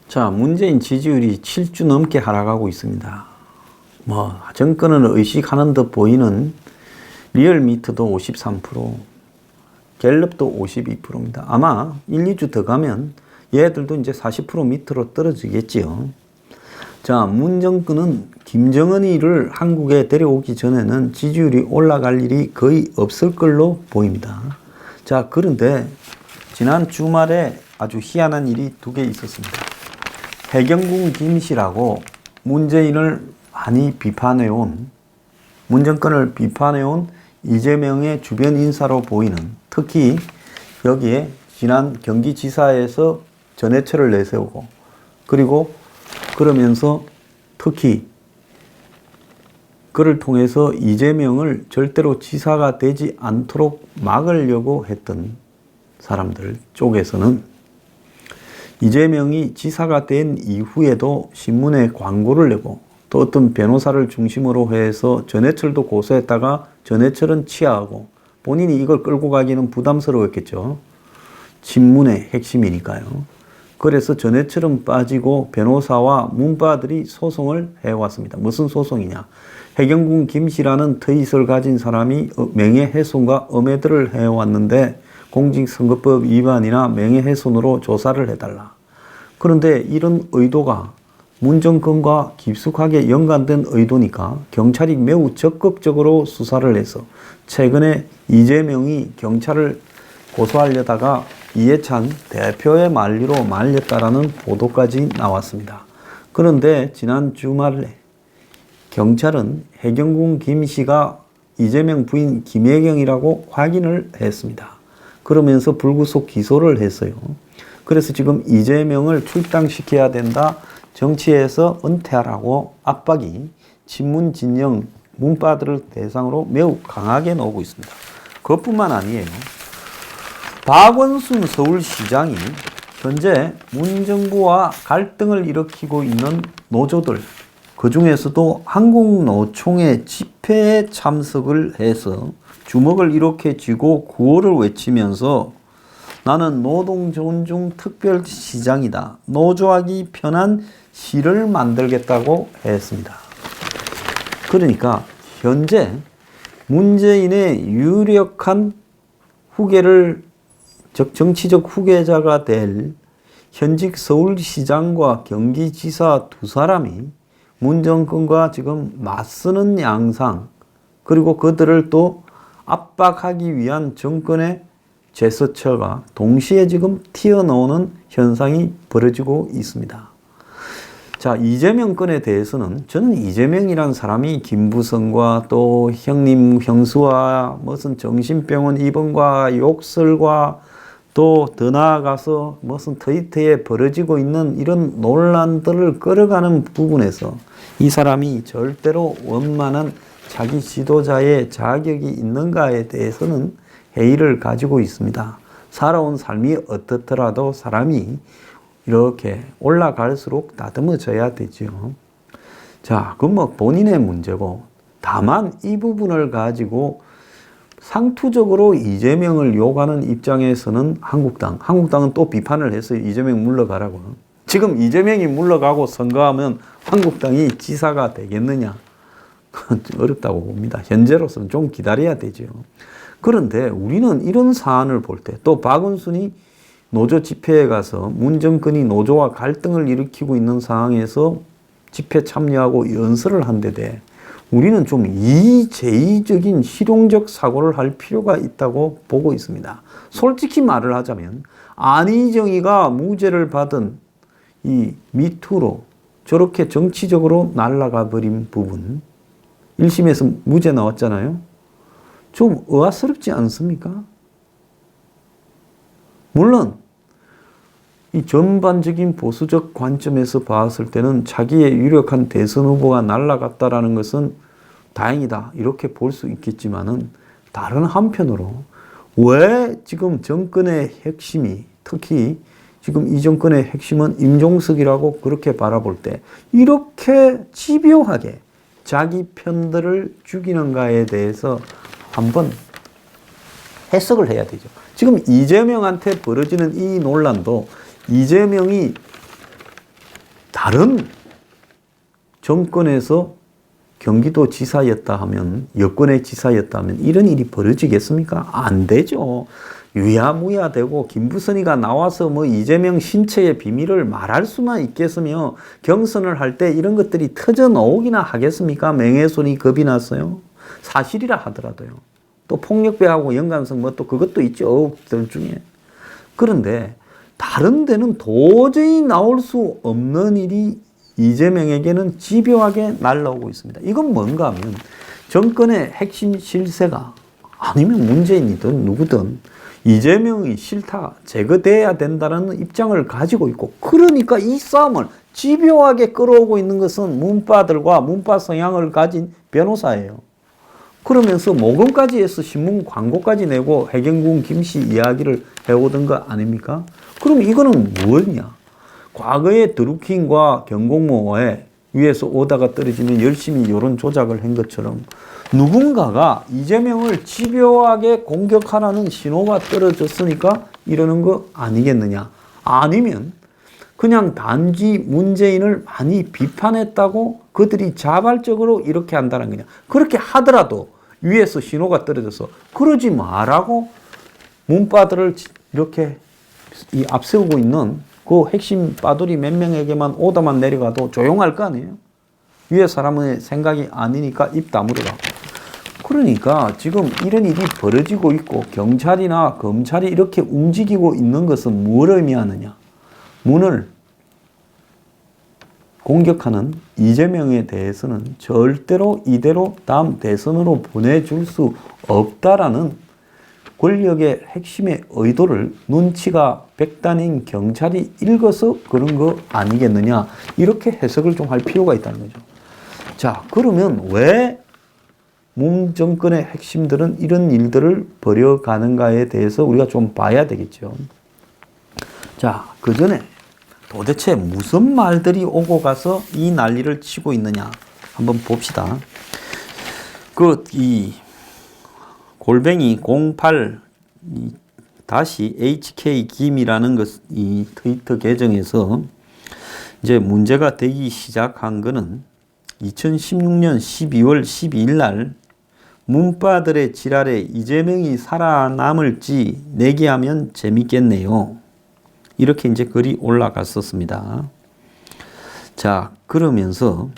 자, 문재인 지지율이 7주 넘게 하락하고 있습니다. 정권을 의식하는 듯 보이는 리얼미터도 53%, 갤럽도 52%입니다. 아마 1, 2주 더 가면 얘들도 이제 40% 밑으로 떨어지겠지요. 자, 문 정권은 김정은이를 한국에 데려오기 전에는 지지율이 올라갈 일이 거의 없을 걸로 보입니다. 자, 그런데 지난 주말에 아주 희한한 일이 두 개 있었습니다. 해경궁 김씨라고 문재인을 많이 비판해온, 문 정권을 비판해온 이재명의 주변 인사로 보이는, 특히 여기에 지난 경기지사에서 전해철을 내세우고, 그리고 그러면서 특히 그를 통해서 이재명을 절대로 지사가 되지 않도록 막으려고 했던 사람들 쪽에서는 이재명이 지사가 된 이후에도 신문에 광고를 내고, 또 어떤 변호사를 중심으로 해서 전해철도 고소했다가 전해철은 취하하고, 본인이 이걸 끌고 가기는 부담스러웠겠죠. 신문의 핵심이니까요. 그래서 전해철은 빠지고 변호사와 문바들이 소송을 해왔습니다. 무슨 소송이냐? 해경궁 김씨라는 트윗을 가진 사람이 명예훼손과 음해들을 해왔는데 공직선거법 위반이나 명예훼손으로 조사를 해달라. 그런데 이런 의도가 문 정권과 깊숙하게 연관된 의도니까 경찰이 매우 적극적으로 수사를 해서 최근에 이재명이 경찰을 고소하려다가 이해찬 대표의 만류로 말렸다라는 보도까지 나왔습니다. 그런데 지난 주말에 경찰은 해경궁 김씨가 이재명 부인 김혜경이라고 확인을 했습니다. 그러면서 불구속 기소를 했어요. 그래서 지금 이재명을 출당시켜야 된다, 정치에서 은퇴하라고 압박이 친문 진영 문바들을 대상으로 매우 강하게 나오고 있습니다. 그것뿐만 아니에요. 박원순 서울시장이 현재 문정부와 갈등을 일으키고 있는 노조들, 그 중에서도 한국노총의 집회에 참석을 해서 주먹을 이렇게 쥐고 구호를 외치면서 나는 노동존중 특별시장이다, 노조하기 편한 시를 만들겠다고 했습니다. 그러니까 현재 문재인의 유력한 후계를, 즉 정치적 후계자가 될 현직 서울시장과 경기지사 두 사람이 문 정권과 지금 맞서는 양상, 그리고 그들을 또 압박하기 위한 정권의 제스처가 동시에 지금 튀어나오는 현상이 벌어지고 있습니다. 자, 이재명 건에 대해서는 저는 이재명이란 사람이 김부성과 또 형님, 형수와 무슨 정신병원 입원과 욕설과 또 더 나아가서 무슨 트위터에 벌어지고 있는 이런 논란들을 끌어가는 부분에서 이 사람이 절대로 원만한 자기 지도자의 자격이 있는가에 대해서는 회의를 가지고 있습니다. 살아온 삶이 어떻더라도 사람이 이렇게 올라갈수록 다듬어져야 되죠. 자, 그건 본인의 문제고, 다만 이 부분을 가지고 상투적으로 이재명을 욕하는 입장에서는 한국당은 또 비판을 했어요. 이재명 물러가라고. 지금 이재명이 물러가고 선거하면 한국당이 지사가 되겠느냐? 어렵다고 봅니다. 현재로서는 좀 기다려야 되죠. 그런데 우리는 이런 사안을 볼 때, 또 박원순이 노조 집회에 가서 문 정권이 노조와 갈등을 일으키고 있는 상황에서 집회 참여하고 연설을 한 데 대해 우리는 좀 이제의적인 실용적 사고를 할 필요가 있다고 보고 있습니다. 솔직히 말을 하자면 안희정이가 무죄를 받은 이 미투로 저렇게 정치적으로 날아가 버린 부분, 1심에서 무죄 나왔잖아요. 좀 의아스럽지 않습니까? 물론 이 전반적인 보수적 관점에서 봤을 때는 자기의 유력한 대선 후보가 날아갔다라는 것은 다행이다, 이렇게 볼 수 있겠지만은, 다른 한편으로 왜 지금 정권의 핵심이, 특히 지금 이 정권의 핵심은 임종석이라고 그렇게 바라볼 때 이렇게 집요하게 자기 편들을 죽이는가에 대해서 한번 해석을 해야 되죠. 지금 이재명한테 벌어지는 이 논란도 이재명이 다른 정권에서 경기도 지사였다 하면, 여권의 지사였다 하면 이런 일이 벌어지겠습니까? 안 되죠. 유야무야 되고 김부선이가 나와서 뭐 이재명 신체의 비밀을 말할 수만 있겠으며 경선을 할 때 이런 것들이 터져 나오기나 하겠습니까? 명예훼손이 겁이 났어요. 사실이라 하더라도요. 또 폭력배하고 연관성 뭐 또 그것도 있죠. 어업들 중에. 그런데 다른 데는 도저히 나올 수 없는 일이 이재명에게는 집요하게 날라오고 있습니다. 이건 뭔가 하면 정권의 핵심 실세가, 아니면 문재인이든 누구든 이재명이 싫다, 제거돼야 된다는 입장을 가지고 있고, 그러니까 이 싸움을 집요하게 끌어오고 있는 것은 문파들과 문파 성향을 가진 변호사예요. 그러면서 모금까지 해서 신문 광고까지 내고 해경궁 김씨 이야기를 해오던 거 아닙니까? 그럼 이거는 뭐냐? 과거에 드루킹과 경공모에 위에서 오다가 떨어지면 열심히 여론 조작을 한 것처럼 누군가가 이재명을 집요하게 공격하라는 신호가 떨어졌으니까 이러는 거 아니겠느냐? 아니면 그냥 단지 문재인을 많이 비판했다고 그들이 자발적으로 이렇게 한다는 거냐? 그렇게 하더라도 위에서 신호가 떨어져서 그러지 마라고 문파들을 이렇게 앞세우고 있는 그 핵심 빠돌이 몇 명에게만 오다만 내려가도 조용할 거 아니에요? 위에 사람의 생각이 아니니까 입 다물어라. 그러니까 지금 이런 일이 벌어지고 있고 경찰이나 검찰이 이렇게 움직이고 있는 것은 뭘 의미하느냐? 문을 공격하는 이재명에 대해서는 절대로 이대로 다음 대선으로 보내줄 수 없다라는 권력의 핵심의 의도를 눈치가 백단인 경찰이 읽어서 그런 거 아니겠느냐, 이렇게 해석을 좀 할 필요가 있다는 거죠. 자, 그러면 왜 문 정권의 핵심들은 이런 일들을 벌여가는가에 대해서 우리가 좀 봐야 되겠죠. 자, 그 전에 도대체 무슨 말들이 오고 가서 이 난리를 치고 있느냐 한번 봅시다. 이 골뱅이 08 다시 HK 김이라는 이 트위터 계정에서 이제 문제가 되기 시작한 거는 2016년 12월 12일 날 문파들의 지랄에 이재명이 살아남을지 내기하면 재밌겠네요. 이렇게 이제 글이 올라갔었습니다. 자, 그러면서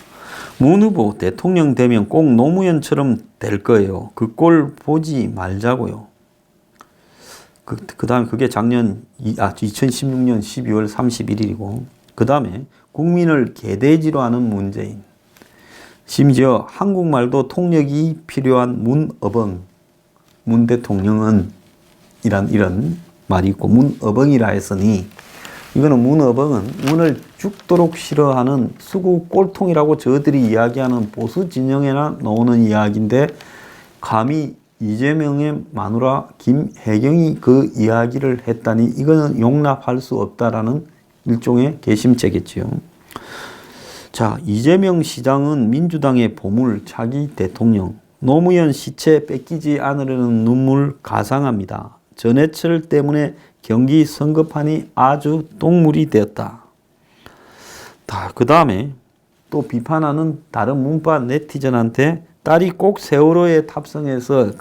문 후보 대통령 되면 꼭 노무현처럼 될 거예요. 그 꼴 보지 말자고요. 그 다음에 그게 2016년 12월 31일이고, 그 다음에 국민을 개돼지로 하는 문재인. 심지어 한국말도 통역이 필요한 문어벙. 문 대통령은 이런 말이 있고 문어벙이라 했으니, 이거는 문어벙은 문을 죽도록 싫어하는 수구 꼴통이라고 저들이 이야기하는 보수 진영에나 나오는 이야기인데, 감히 이재명의 마누라 김혜경이 그 이야기를 했다니 이거는 용납할 수 없다라는 일종의 개심죄겠지요. 자, 이재명 시장은 민주당의 보물, 차기 대통령. 노무현 시체 뺏기지 않으려는 눈물 가상합니다. 전해철 때문에 경기 선거판이 아주 똥물이 되었다. 그 다음에 또 비판하는 다른 문파 네티즌한테 딸이 꼭 세월호에 탑승해서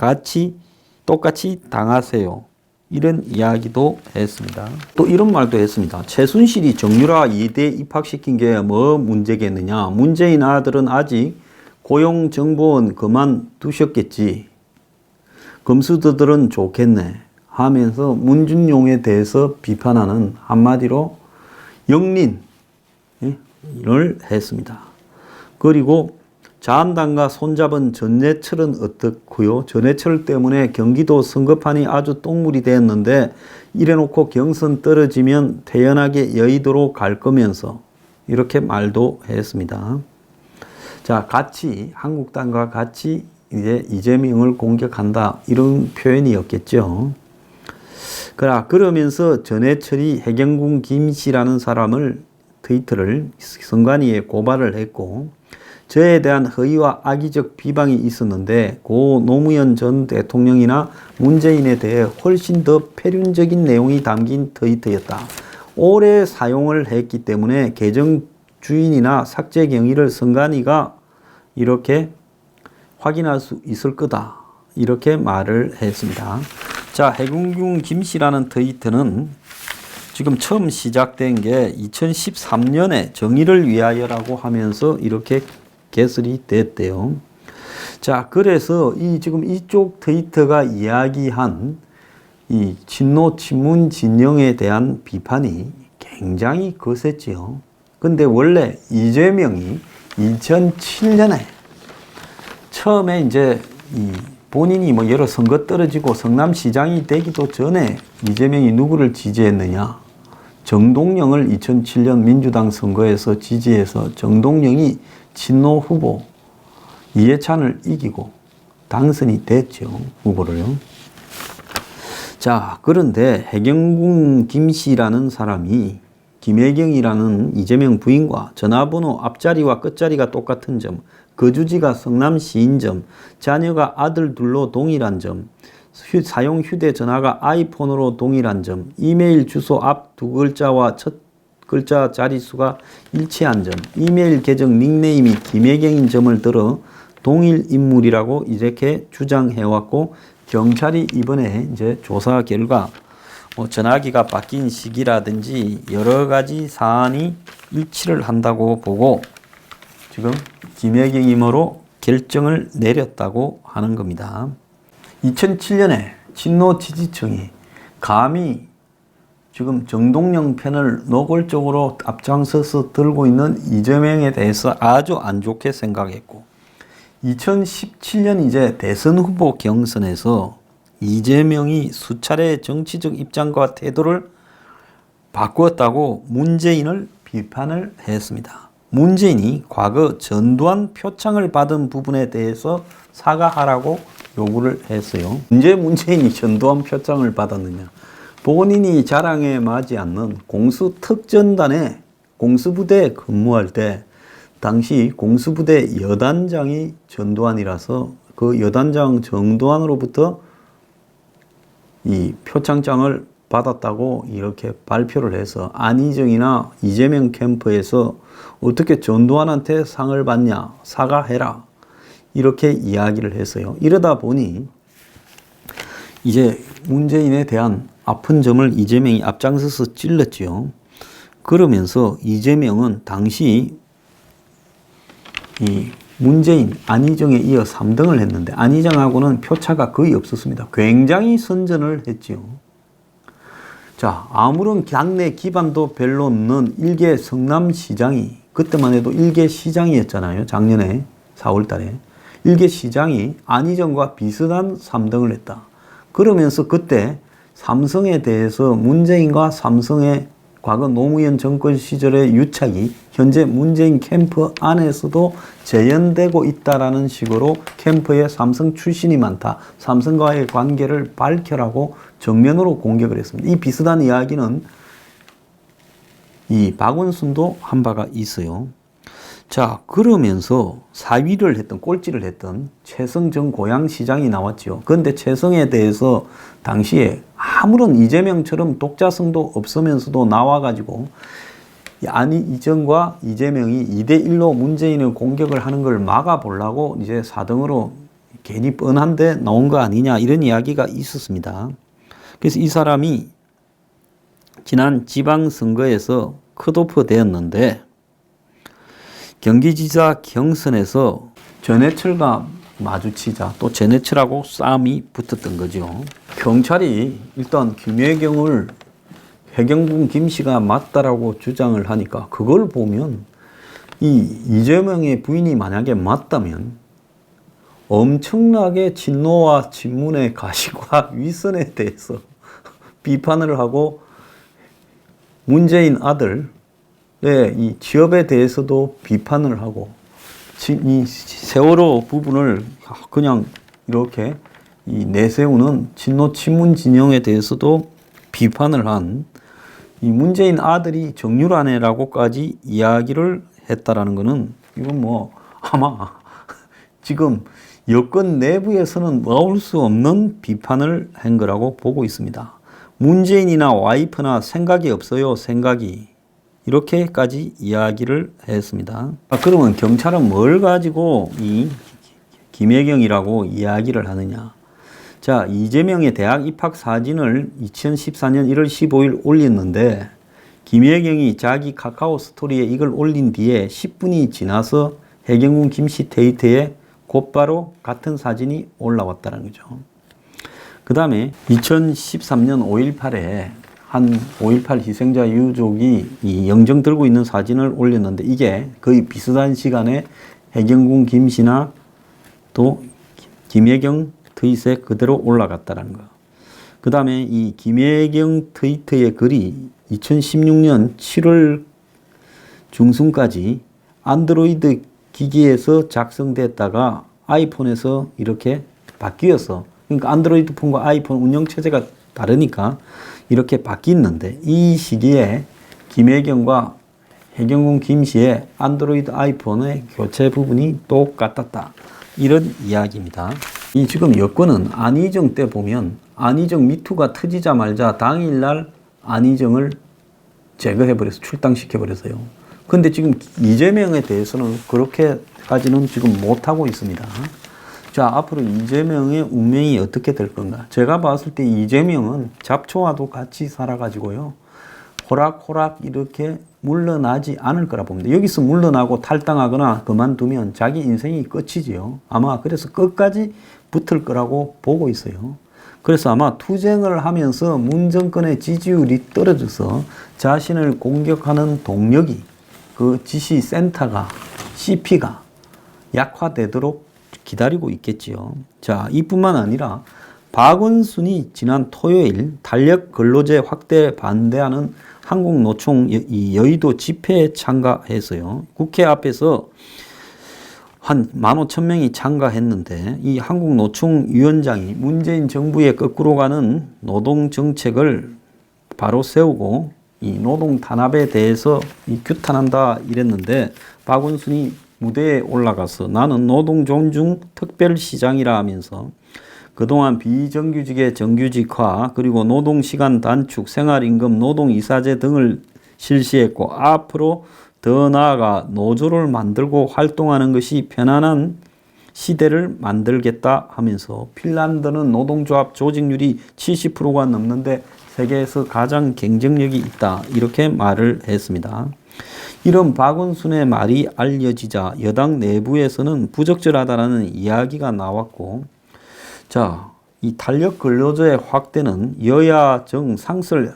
똑같이 당하세요. 이런 이야기도 했습니다. 또 이런 말도 했습니다. 최순실이 정유라 2대 입학시킨 게 뭐 문제겠느냐. 문재인 아들은 아직 고용정보원 그만두셨겠지. 검수들은 좋겠네. 하면서 문준용에 대해서 비판하는, 한마디로 영린을 했습니다. 그리고 자한당과 손잡은 전해철은 어떻고요? 전해철 때문에 경기도 선거판이 아주 똥물이 되었는데 이래놓고 경선 떨어지면 태연하게 여의도로 갈 거면서 이렇게 말도 했습니다. 자, 같이 한국당과 같이 이제 이재명을 공격한다, 이런 표현이었겠죠. 그러면서 전해철이 해경궁 김씨라는 사람을 트위터를 선관위에 고발을 했고, 저에 대한 허위와 악의적 비방이 있었는데 고 노무현 전 대통령이나 문재인에 대해 훨씬 더 패륜적인 내용이 담긴 트위터였다. 오래 사용을 했기 때문에 계정 주인이나 삭제 경위를 선관위가 이렇게 확인할 수 있을 거다. 이렇게 말을 했습니다. 자, 해경궁 김씨라는 트위터는 지금 처음 시작된 게 2013년에 정의를 위하여라고 하면서 이렇게 개설이 됐대요. 자, 그래서 지금 이쪽 트위터가 이야기한 이 친노 친문 진영에 대한 비판이 굉장히 거셌지요. 근데 원래 이재명이 2007년에 처음에 이제 본인이 뭐 여러 선거 떨어지고 성남시장이 되기도 전에 이재명이 누구를 지지했느냐? 정동영을 2007년 민주당 선거에서 지지해서 정동영이 친노 후보 이해찬을 이기고 당선이 됐죠. 후보를요. 자, 그런데 해경궁 김씨라는 사람이 김혜경이라는 이재명 부인과 전화번호 앞자리와 끝자리가 똑같은 점, 거주지가 성남시인 점, 자녀가 아들 둘로 동일한 점, 사용 휴대전화가 아이폰으로 동일한 점, 이메일 주소 앞 두 글자와 첫 글자 자릿수가 일치한 점, 이메일 계정 닉네임이 김혜경인 점을 들어 동일 인물이라고 이렇게 주장해왔고, 경찰이 이번에 이제 조사 결과 전화기가 바뀐 시기라든지 여러 가지 사안이 일치를 한다고 보고 지금 김혜경임으로 결정을 내렸다고 하는 겁니다. 2007년에 친노 지지층이 감히 지금 정동영 편을 노골적으로 앞장서서 들고 있는 이재명에 대해서 아주 안 좋게 생각했고, 2017년 이제 대선 후보 경선에서 이재명이 수차례 정치적 입장과 태도를 바꾸었다고 문재인을 비판을 했습니다. 문재인이 과거 전두환 표창을 받은 부분에 대해서 사과하라고 요구를 했어요. 언제 문재인이 전두환 표창을 받았느냐? 본인이 자랑에 맞지 않는 공수특전단에 공수부대에 근무할 때 당시 공수부대 여단장이 전두환이라서 그 여단장 정두환으로부터 이 표창장을 받았다고 이렇게 발표를 해서 안희정이나 이재명 캠프에서 어떻게 전두환한테 상을 받냐, 사과해라, 이렇게 이야기를 했어요. 이러다 보니 이제 문재인에 대한 아픈 점을 이재명이 앞장서서 찔렀지요. 그러면서 이재명은 당시 이 문재인, 안희정에 이어 3등을 했는데 안희정하고는 표차가 거의 없었습니다. 굉장히 선전을 했지요. 자, 아무런 당내 기반도 별로 없는 일개 성남시장이, 그때만 해도 일개 시장이었잖아요. 작년에 4월 달에. 일개 시장이 안희정과 비슷한 3등을 했다. 그러면서 그때 삼성에 대해서 문재인과 삼성의 과거 노무현 정권 시절의 유착이 현재 문재인 캠프 안에서도 재현되고 있다라는 식으로 캠프에 삼성 출신이 많다, 삼성과의 관계를 밝혀라고 정면으로 공격을 했습니다. 이 비슷한 이야기는 이 박원순도 한 바가 있어요. 자, 그러면서 사위를 했던, 꼴찌를 했던 최성 전 고양시장이 나왔죠. 그런데 최성에 대해서 당시에 아무런 이재명처럼 독자성도 없으면서도 나와가지고 안희정과 이재명이 2대1로 문재인을 공격을 하는 걸 막아보려고 이제 4등으로 괜히 뻔한데 나온 거 아니냐, 이런 이야기가 있었습니다. 그래서 이 사람이 지난 지방선거에서 컷오프 되었는데 경기지사 경선에서 전해철과 마주치자 또 전해철하고 싸움이 붙었던 거죠. 경찰이 일단 김혜경을 해경궁 김씨가 맞다라고 주장을 하니까 그걸 보면 이재명의 부인이 만약에 맞다면 엄청나게 친노와 친문의 가시과 위선에 대해서 비판을 하고 문재인 아들 이 취업에 대해서도 비판을 하고 이 세월호 부분을 그냥 이렇게 내세우는 친노 친문 진영에 대해서도 비판을 한 이 문재인 아들이 정유라네라고까지 이야기를 했다라는 것은 이건 뭐 아마 지금 여권 내부에서는 나올 수 없는 비판을 한 거라고 보고 있습니다. 문재인이나 와이프나 생각이 없어요. 생각이. 이렇게까지 이야기를 했습니다. 그러면 경찰은 뭘 가지고 이 김혜경이라고 이야기를 하느냐. 자, 이재명의 대학 입학 사진을 2014년 1월 15일 올렸는데 김혜경이 자기 카카오 스토리에 이걸 올린 뒤에 10분이 지나서 해경군 김씨 트위터에 곧바로 같은 사진이 올라왔다는 거죠. 그 다음에 2013년 5.18에 한 5.18 희생자 유족이 이 영정 들고 있는 사진을 올렸는데 이게 거의 비슷한 시간에 해경군 김씨나 또 김혜경 트윗에 그대로 올라갔다는 거. 그 다음에 이 김혜경 트위터의 글이 2016년 7월 중순까지 안드로이드 기기에서 작성됐다가 아이폰에서 이렇게 바뀌어서, 그러니까 안드로이드 폰과 아이폰 운영체제가 다르니까 이렇게 바뀌었는데 이 시기에 김혜경과 해경군 김씨의 안드로이드 아이폰의 교체 부분이 똑같았다. 이런 이야기입니다. 이 지금 여권은 안희정 때 보면 안희정 미투가 터지자마자 당일날 안희정을 제거해버려서 출당시켜버렸어요. 근데 지금 이재명에 대해서는 그렇게까지는 지금 못하고 있습니다. 자, 앞으로 이재명의 운명이 어떻게 될 건가? 제가 봤을 때 이재명은 잡초와도 같이 살아가지고요. 호락호락 이렇게 물러나지 않을 거라 봅니다. 여기서 물러나고 탈당하거나 그만두면 자기 인생이 끝이지요. 아마 그래서 끝까지 붙을 거라고 보고 있어요. 그래서 아마 투쟁을 하면서 문 정권의 지지율이 떨어져서 자신을 공격하는 동력이 그 지시센터가 CP가 약화되도록 기다리고 있겠지요. 자, 이뿐만 아니라 박원순이 지난 토요일 달력 근로제 확대 반대하는 한국노총 여의도 집회에 참가해서요. 국회 앞에서 한 15,000명이 참가했는데 이 한국노총 위원장이 문재인 정부의 거꾸로 가는 노동정책을 바로 세우고 이 노동 탄압에 대해서 규탄한다 이랬는데 박원순이 무대에 올라가서 나는 노동 존중 특별시장이라 하면서 그동안 비정규직의 정규직화 그리고 노동시간 단축, 생활임금, 노동이사제 등을 실시했고 앞으로 더 나아가 노조를 만들고 활동하는 것이 편안한 시대를 만들겠다 하면서 핀란드는 노동조합 조직률이 70%가 넘는데 세계에서 가장 경쟁력이 있다 이렇게 말을 했습니다. 이런 박원순의 말이 알려지자 여당 내부에서는 부적절하다는 이야기가 나왔고 자, 이 탄력 근로제 확대는 여야 정 상설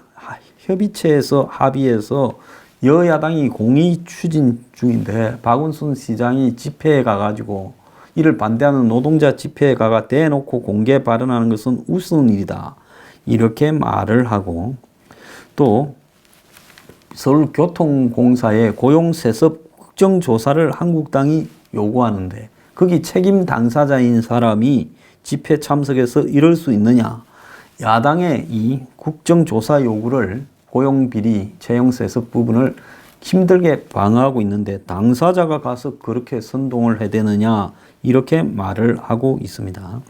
협의체에서 합의해서 여야당이 공의 추진 중인데 박원순 시장이 집회에 가가지고 이를 반대하는 노동자 집회에 가가 대놓고 공개 발언하는 것은 우스운 일이다. 이렇게 말을 하고 또 서울교통공사의 고용세습 국정조사를 한국당이 요구하는데 거기 책임 당사자인 사람이 집회 참석해서 이럴 수 있느냐. 야당의 이 국정조사 요구를 고용비리, 채용세습 부분을 힘들게 방어하고 있는데 당사자가 가서 그렇게 선동을 해대느냐 이렇게 말을 하고 있습니다.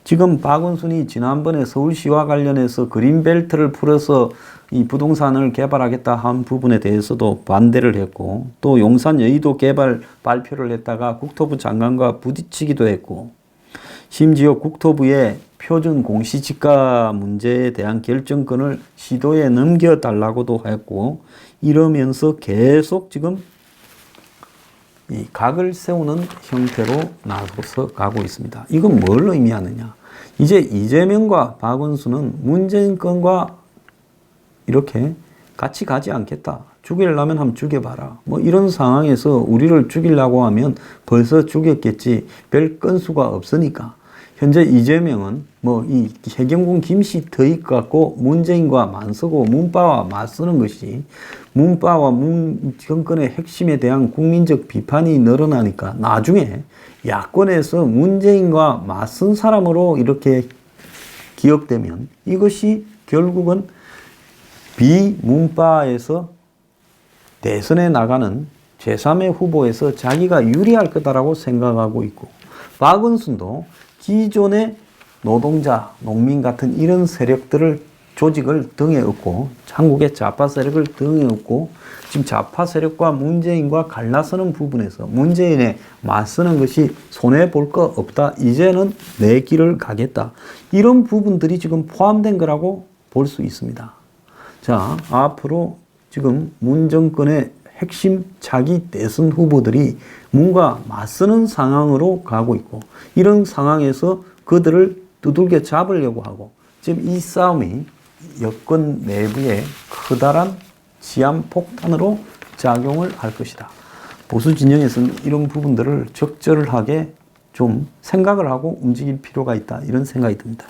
지금 박원순이 지난번에 서울시와 관련해서 그린벨트를 풀어서 이 부동산을 개발하겠다 한 부분에 대해서도 반대를 했고 또 용산 여의도 개발 발표를 했다가 국토부 장관과 부딪히기도 했고 심지어 국토부의 표준 공시지가 문제에 대한 결정권을 시도에 넘겨달라고도 했고 이러면서 계속 지금 이 각을 세우는 형태로 나서서 가고 있습니다. 이건 뭘 의미하느냐. 이제 이재명과 박원순은 문재인 건과 이렇게 같이 가지 않겠다. 죽이려면 한번 죽여봐라. 뭐 이런 상황에서 우리를 죽이려고 하면 벌써 죽였겠지. 별 건수가 없으니까. 현재 이재명은 뭐 이 해경군 김씨 트윗 갖고 문재인과 맞서고 문바와 맞서는 것이 문바와 문 정권의 핵심에 대한 국민적 비판이 늘어나니까 나중에 야권에서 문재인과 맞선 사람으로 이렇게 기억되면 이것이 결국은 비문바에서 대선에 나가는 제3의 후보에서 자기가 유리할 거다라고 생각하고 있고 박원순도 기존의 노동자, 농민 같은 이런 세력들을 조직을 등에 업고 한국의 좌파 세력을 등에 업고 지금 좌파 세력과 문재인과 갈라서는 부분에서 문재인에 맞서는 것이 손해볼 거 없다. 이제는 내 길을 가겠다. 이런 부분들이 지금 포함된 거라고 볼 수 있습니다. 자, 앞으로 지금 문 정권의 핵심 차기 대선 후보들이 뭔가 맞서는 상황으로 가고 있고 이런 상황에서 그들을 두들겨 잡으려고 하고 지금 이 싸움이 여권 내부에 커다란 시한폭탄으로 작용을 할 것이다. 보수 진영에서는 이런 부분들을 적절하게 좀 생각을 하고 움직일 필요가 있다. 이런 생각이 듭니다.